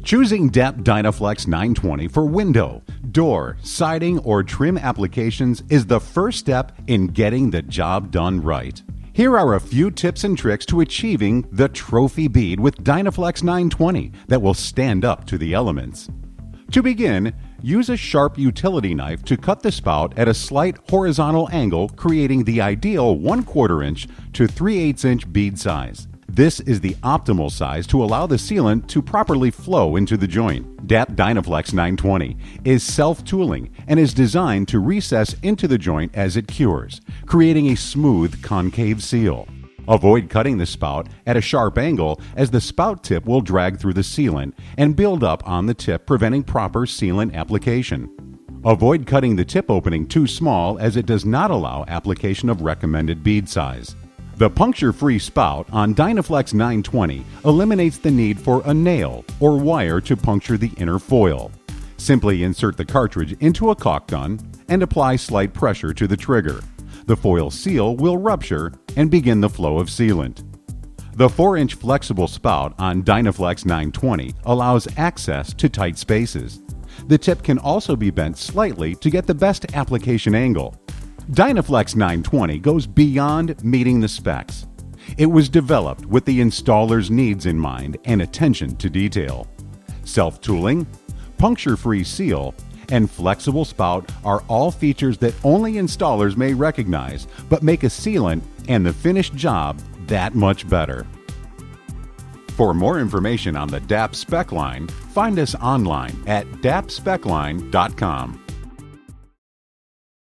Choosing DEP Dynaflex 920 for window, door, siding, or trim applications is the first step in getting the job done right. Here are a few tips and tricks to achieving the trophy bead with Dynaflex 920 that will stand up to the elements. To begin, use a sharp utility knife to cut the spout at a slight horizontal angle, creating the ideal 1/4 inch to 3/8 inch bead size. This is the optimal size to allow the sealant to properly flow into the joint. DEP Dynaflex 920 is self-tooling and is designed to recess into the joint as it cures, creating a smooth concave seal. Avoid cutting the spout at a sharp angle, as the spout tip will drag through the sealant and build up on the tip, preventing proper sealant application. Avoid cutting the tip opening too small, as it does not allow application of recommended bead size. The puncture-free spout on Dynaflex 920 eliminates the need for a nail or wire to puncture the inner foil. Simply insert the cartridge into a caulk gun and apply slight pressure to the trigger. The foil seal will rupture and begin the flow of sealant. The 4-inch flexible spout on Dynaflex 920 allows access to tight spaces. The tip can also be bent slightly to get the best application angle. Dynaflex 920 goes beyond meeting the specs. It was developed with the installer's needs in mind and attention to detail. Self-tooling, puncture-free seal, and flexible spout are all features that only installers may recognize, but make a sealant and the finished job that much better. For more information on the DAP spec line, find us online at dapspecline.com.